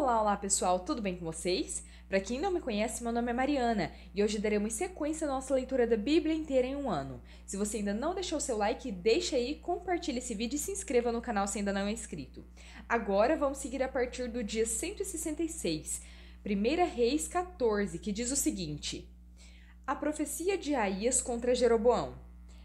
Olá pessoal, tudo bem com vocês? Para quem não me conhece, meu nome é Mariana e hoje daremos sequência à nossa leitura da Bíblia inteira em um ano. Se você ainda não deixou o seu like, deixa aí, compartilhe esse vídeo e se inscreva no canal se ainda não é inscrito. Agora vamos seguir a partir do dia 166, 1 Reis 14, que diz o seguinte: A profecia de Aías contra Jeroboão.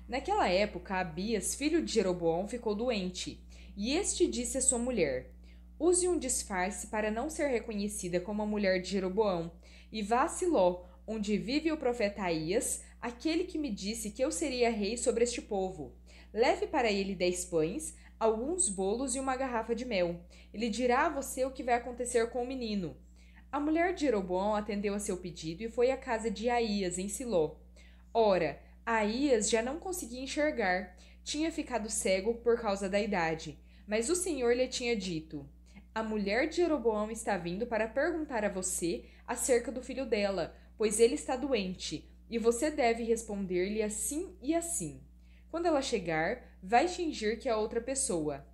Naquela época, Abias, filho de Jeroboão, ficou doente, e este disse à sua mulher: Use um disfarce para não ser reconhecida como a mulher de Jeroboão, e vá a Siló, onde vive o profeta Aías, aquele que me disse que eu seria rei sobre este povo. Leve para ele 10 pães, alguns bolos e uma garrafa de mel. Ele dirá a você o que vai acontecer com o menino. A mulher de Jeroboão atendeu a seu pedido e foi à casa de Aías, em Siló. Ora, Aías já não conseguia enxergar, tinha ficado cego por causa da idade, mas o Senhor lhe tinha dito: A mulher de Jeroboão está vindo para perguntar a você acerca do filho dela, pois ele está doente, e você deve responder-lhe assim e assim. Quando ela chegar, vai fingir que é outra pessoa.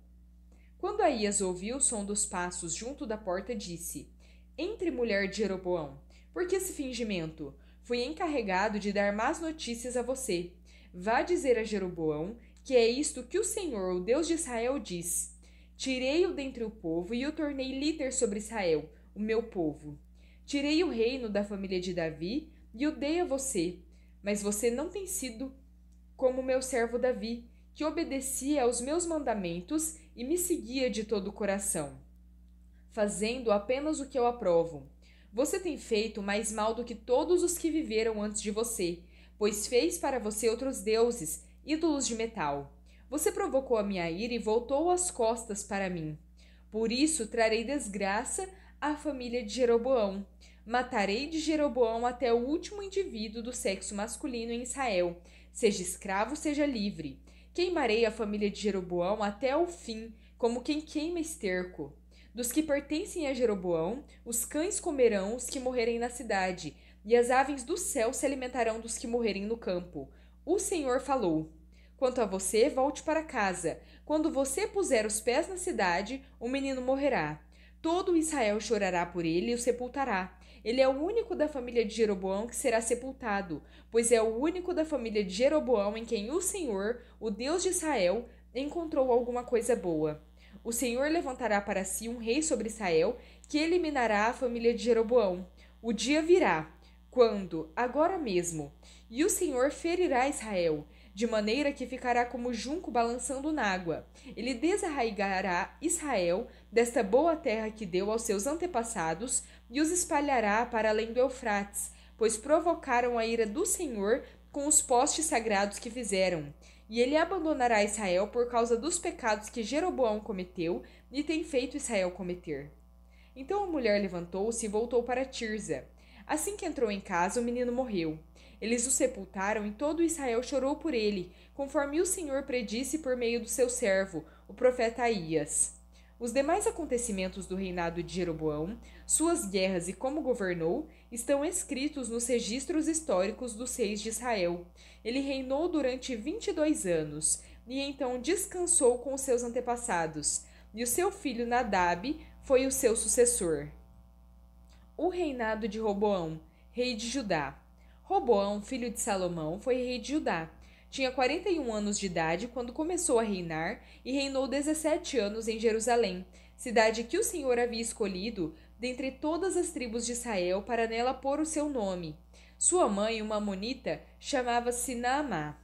Quando Aías ouviu o som dos passos junto da porta, disse: Entre, mulher de Jeroboão, por que esse fingimento? Fui encarregado de dar más notícias a você. Vá dizer a Jeroboão que é isto que o Senhor, o Deus de Israel, diz: Tirei-o dentre o povo e o tornei líder sobre Israel, o meu povo. Tirei o reino da família de Davi e o dei a você, mas você não tem sido como meu servo Davi, que obedecia aos meus mandamentos e me seguia de todo o coração, fazendo apenas o que eu aprovo. Você tem feito mais mal do que todos os que viveram antes de você, pois fez para você outros deuses, ídolos de metal. Você provocou a minha ira e voltou as costas para mim. Por isso trarei desgraça à família de Jeroboão. Matarei de Jeroboão até o último indivíduo do sexo masculino em Israel, seja escravo, seja livre. Queimarei a família de Jeroboão até o fim, como quem queima esterco. Dos que pertencem a Jeroboão, os cães comerão os que morrerem na cidade, e as aves do céu se alimentarão dos que morrerem no campo. O Senhor falou. Quanto a você, volte para casa. Quando você puser os pés na cidade, o menino morrerá. Todo Israel chorará por ele e o sepultará. Ele é o único da família de Jeroboão que será sepultado, pois é o único da família de Jeroboão em quem o Senhor, o Deus de Israel, encontrou alguma coisa boa. O Senhor levantará para si um rei sobre Israel, que eliminará a família de Jeroboão. O dia virá, quando, agora mesmo, e o Senhor ferirá Israel, de maneira que ficará como junco balançando na água. Ele desarraigará Israel desta boa terra que deu aos seus antepassados e os espalhará para além do Eufrates, pois provocaram a ira do Senhor com os postes sagrados que fizeram. E ele abandonará Israel por causa dos pecados que Jeroboão cometeu e tem feito Israel cometer. Então a mulher levantou-se e voltou para Tirza. Assim que entrou em casa, o menino morreu. Eles o sepultaram e todo Israel chorou por ele, conforme o Senhor predisse por meio do seu servo, o profeta Aías. Os demais acontecimentos do reinado de Jeroboão, suas guerras e como governou, estão escritos nos registros históricos dos reis de Israel. Ele reinou durante 22 anos, e então descansou com os seus antepassados, e o seu filho Nadab foi o seu sucessor. O reinado de Roboão, rei de Judá. Roboão, filho de Salomão, foi rei de Judá. Tinha 41 anos de idade quando começou a reinar e reinou 17 anos em Jerusalém, cidade que o Senhor havia escolhido dentre todas as tribos de Israel para nela pôr o seu nome. Sua mãe, uma amonita, chamava-se Naamá.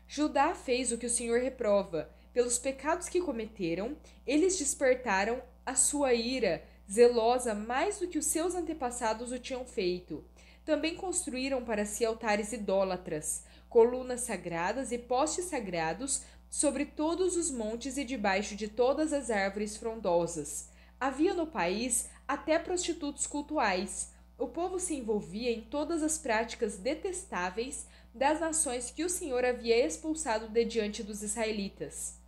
Judá fez o que o Senhor reprova. Pelos pecados que cometeram, eles despertaram a sua ira zelosa mais do que os seus antepassados o tinham feito. Também construíram para si altares idólatras, colunas sagradas e postes sagrados sobre todos os montes e debaixo de todas as árvores frondosas. Havia no país até prostitutos cultuais. O povo se envolvia em todas as práticas detestáveis das nações que o Senhor havia expulsado de diante dos israelitas.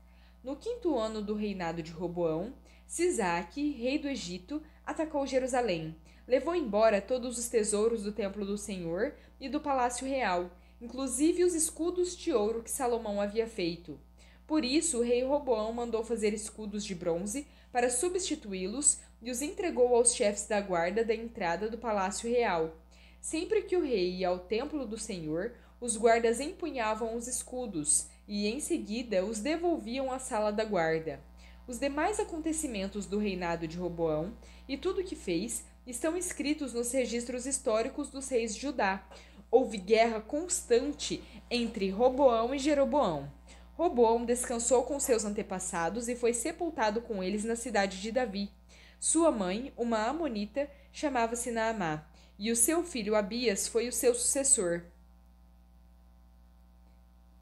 No 5º ano do reinado de Roboão, Sisaque, rei do Egito, atacou Jerusalém. Levou embora todos os tesouros do templo do Senhor e do palácio real, inclusive os escudos de ouro que Salomão havia feito. Por isso, o rei Roboão mandou fazer escudos de bronze para substituí-los e os entregou aos chefes da guarda da entrada do palácio real. Sempre que o rei ia ao templo do Senhor, os guardas empunhavam os escudos e, em seguida, os devolviam à sala da guarda. Os demais acontecimentos do reinado de Roboão e tudo o que fez estão escritos nos registros históricos dos reis de Judá. Houve guerra constante entre Roboão e Jeroboão. Roboão descansou com seus antepassados e foi sepultado com eles na cidade de Davi. Sua mãe, uma amonita, chamava-se Naamá, e o seu filho Abias foi o seu sucessor.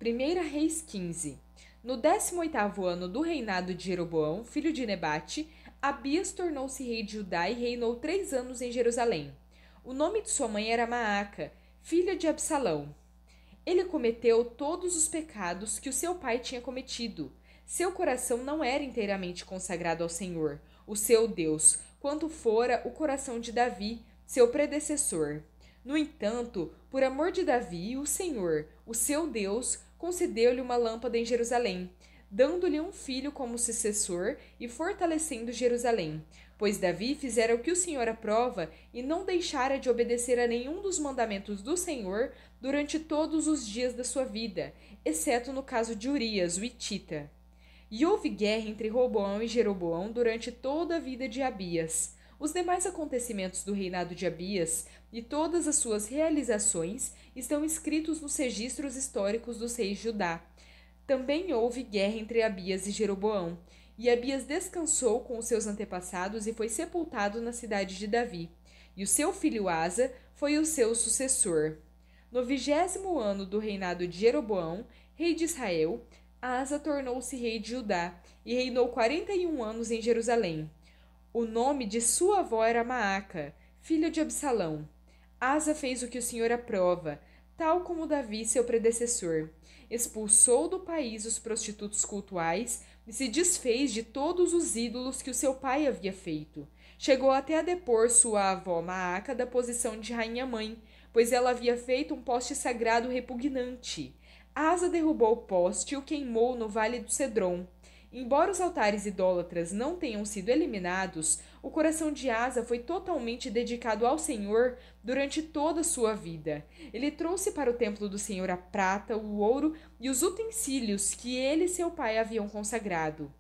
1 Reis 15. No 18º ano do reinado de Jeroboão, filho de Nebate, Abias tornou-se rei de Judá e reinou 3 anos em Jerusalém. O nome de sua mãe era Maaca, filha de Absalão. Ele cometeu todos os pecados que o seu pai tinha cometido. Seu coração não era inteiramente consagrado ao Senhor, o seu Deus, quanto fora o coração de Davi, seu predecessor. No entanto, por amor de Davi, o Senhor, o seu Deus, concedeu-lhe uma lâmpada em Jerusalém, dando-lhe um filho como sucessor e fortalecendo Jerusalém. Pois Davi fizera o que o Senhor aprova e não deixara de obedecer a nenhum dos mandamentos do Senhor durante todos os dias da sua vida, exceto no caso de Urias, o hitita. E houve guerra entre Roboão e Jeroboão durante toda a vida de Abias. Os demais acontecimentos do reinado de Abias e todas as suas realizações estão escritos nos registros históricos dos reis de Judá. Também houve guerra entre Abias e Jeroboão, e Abias descansou com os seus antepassados e foi sepultado na cidade de Davi. E o seu filho Asa foi o seu sucessor. No 20º ano do reinado de Jeroboão, rei de Israel, Asa tornou-se rei de Judá e reinou 41 anos em Jerusalém. O nome de sua avó era Maaca, filha de Absalão. Asa fez o que o Senhor aprova, tal como Davi, seu predecessor. Expulsou do país os prostitutos cultuais e se desfez de todos os ídolos que o seu pai havia feito. Chegou até a depor sua avó Maaca da posição de rainha-mãe, pois ela havia feito um poste sagrado repugnante. Asa derrubou o poste e o queimou no vale do Cedron. Embora os altares idólatras não tenham sido eliminados, o coração de Asa foi totalmente dedicado ao Senhor durante toda a sua vida. Ele trouxe para o templo do Senhor a prata, o ouro e os utensílios que ele e seu pai haviam consagrado.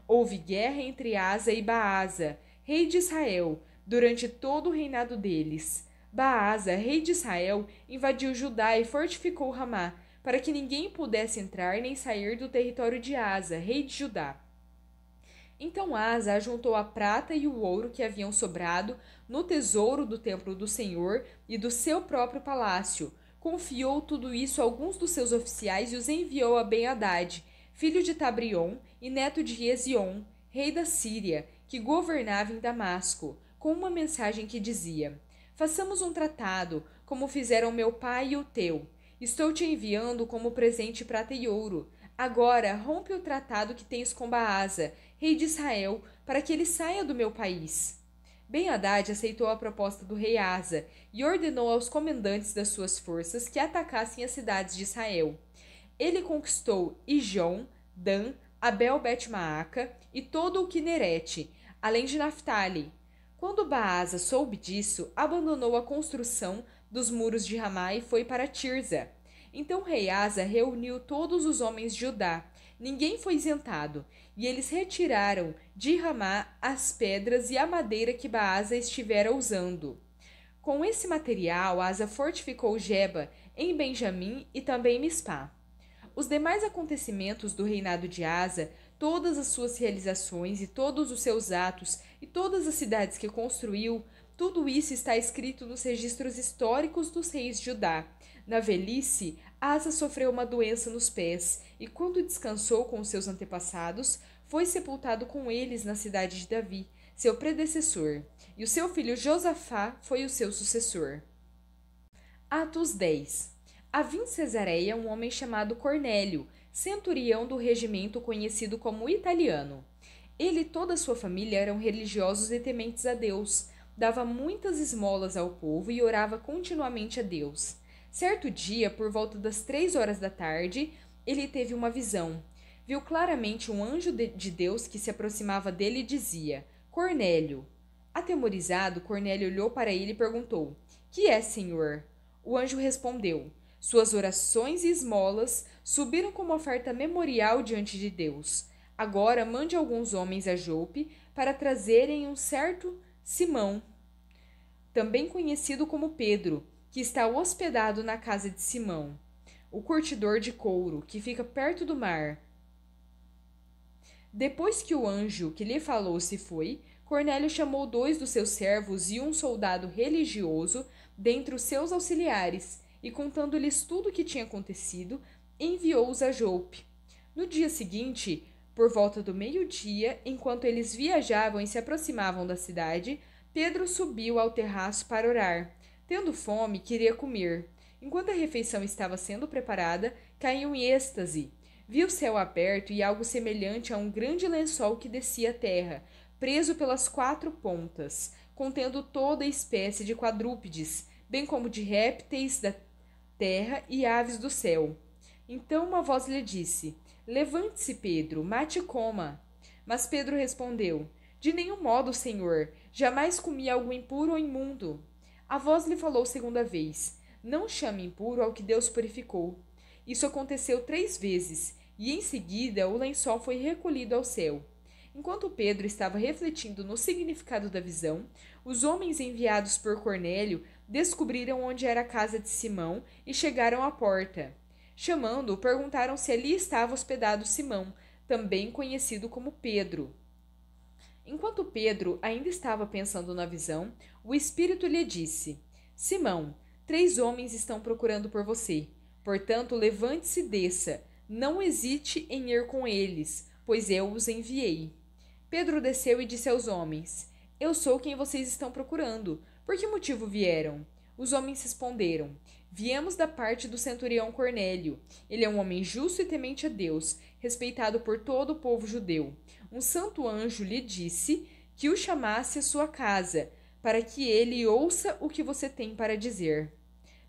Houve guerra entre Asa e Baasa, rei de Israel, durante todo o reinado deles. Baasa, rei de Israel, invadiu Judá e fortificou Ramá, para que ninguém pudesse entrar nem sair do território de Asa, rei de Judá. Então Asa ajuntou a prata e o ouro que haviam sobrado no tesouro do templo do Senhor e do seu próprio palácio. Confiou tudo isso a alguns dos seus oficiais e os enviou a Ben-Hadad, filho de Tabrion e neto de Ezion, rei da Síria, que governava em Damasco, com uma mensagem que dizia: façamos um tratado, como fizeram meu pai e o teu. Estou te enviando como presente prata e ouro. Agora rompe o tratado que tens com Baasa, rei de Israel, para que ele saia do meu país. Ben-Hadad aceitou a proposta do rei Asa e ordenou aos comandantes das suas forças que atacassem as cidades de Israel. Ele conquistou Ijon, Dan, Abel-Bet-Maaca e todo o Quinerete, além de Naftali. Quando Baasa soube disso, abandonou a construção dos muros de Ramá e foi para Tirza. Então o rei Asa reuniu todos os homens de Judá. Ninguém foi isentado, e eles retiraram de Ramá as pedras e a madeira que Baasa estivera usando. Com esse material, Asa fortificou Geba, em Benjamim, e também Mispá. Os demais acontecimentos do reinado de Asa, todas as suas realizações e todos os seus atos e todas as cidades que construiu, tudo isso está escrito nos registros históricos dos reis de Judá. Na velhice, Asa sofreu uma doença nos pés e, quando descansou com os seus antepassados, foi sepultado com eles na cidade de Davi, seu predecessor, e o seu filho Josafá foi o seu sucessor. Atos 10. Havia em Cesareia um homem chamado Cornélio, centurião do regimento conhecido como Italiano. Ele e toda a sua família eram religiosos e tementes a Deus. Dava muitas esmolas ao povo e orava continuamente a Deus. Certo dia, por volta das 3 horas da tarde, ele teve uma visão. viu claramente um anjo de Deus que se aproximava dele e dizia: Cornélio. Atemorizado, Cornélio olhou para ele e perguntou: Que é, Senhor? O anjo respondeu: Suas orações e esmolas subiram como oferta memorial diante de Deus. Agora mande alguns homens a Jope para trazerem um certo Simão, também conhecido como Pedro, que está hospedado na casa de Simão, o curtidor de couro, que fica perto do mar. Depois que o anjo que lhe falou se foi, Cornélio chamou 2 dos seus servos e um soldado religioso dentre os seus auxiliares, e contando-lhes tudo o que tinha acontecido, enviou-os a Jope. No dia seguinte, por volta do meio-dia, enquanto eles viajavam e se aproximavam da cidade, Pedro subiu ao terraço para orar. Tendo fome, queria comer. Enquanto a refeição estava sendo preparada, caiu em êxtase. Viu o céu aberto e algo semelhante a um grande lençol que descia à terra, preso pelas 4 pontas, contendo toda espécie de quadrúpedes, bem como de répteis da terra e aves do céu. Então uma voz lhe disse: Levante-se, Pedro, mate e coma. Mas Pedro respondeu: De nenhum modo, Senhor, jamais comi algo impuro ou imundo. A voz lhe falou segunda vez: Não chame impuro ao que Deus purificou. Isso aconteceu 3 vezes, e em seguida o lençol foi recolhido ao céu. Enquanto Pedro estava refletindo no significado da visão, os homens enviados por Cornélio descobriram onde era a casa de Simão e chegaram à porta. Chamando-o, perguntaram se ali estava hospedado Simão, também conhecido como Pedro. Enquanto Pedro ainda estava pensando na visão, o Espírito lhe disse: Simão, 3 homens estão procurando por você. Portanto, levante-se e desça. Não hesite em ir com eles, pois eu os enviei. Pedro desceu e disse aos homens: Eu sou quem vocês estão procurando. Por que motivo vieram? Os homens responderam: Viemos da parte do centurião Cornélio. Ele é um homem justo e temente a Deus, respeitado por todo o povo judeu. Um santo anjo lhe disse que o chamasse à sua casa, para que ele ouça o que você tem para dizer.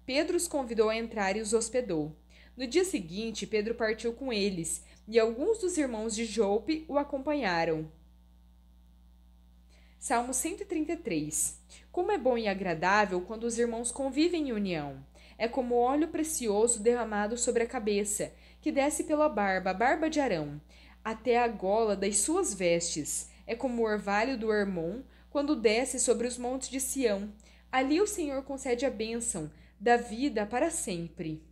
Pedro os convidou a entrar e os hospedou. No dia seguinte, Pedro partiu com eles, e alguns dos irmãos de Jope o acompanharam. Salmo 133. Como é bom e agradável quando os irmãos convivem em união. É como óleo precioso derramado sobre a cabeça, que desce pela barba, a barba de Arão, até a gola das suas vestes. É como o orvalho do Hermon, quando desce sobre os montes de Sião. Ali o Senhor concede a bênção, da vida para sempre.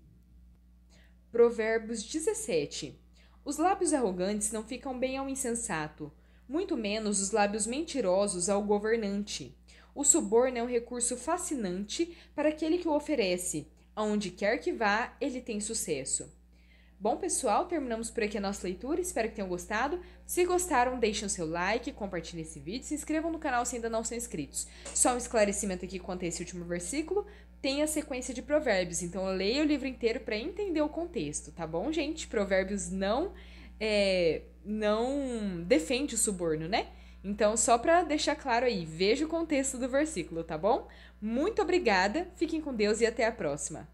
Provérbios 17. Os lábios arrogantes não ficam bem ao insensato, muito menos os lábios mentirosos ao governante. O suborno é um recurso fascinante para aquele que o oferece. Aonde quer que vá, ele tem sucesso. Bom, pessoal, terminamos por aqui a nossa leitura. Espero que tenham gostado. Se gostaram, deixem o seu like, compartilhem esse vídeo, se inscrevam no canal se ainda não são inscritos. Só um esclarecimento aqui quanto a esse último versículo. Tem a sequência de provérbios, então eu leio o livro inteiro para entender o contexto, tá bom, gente? Provérbios não defende o suborno, né? Então, só para deixar claro aí, veja o contexto do versículo, tá bom? Muito obrigada, fiquem com Deus e até a próxima.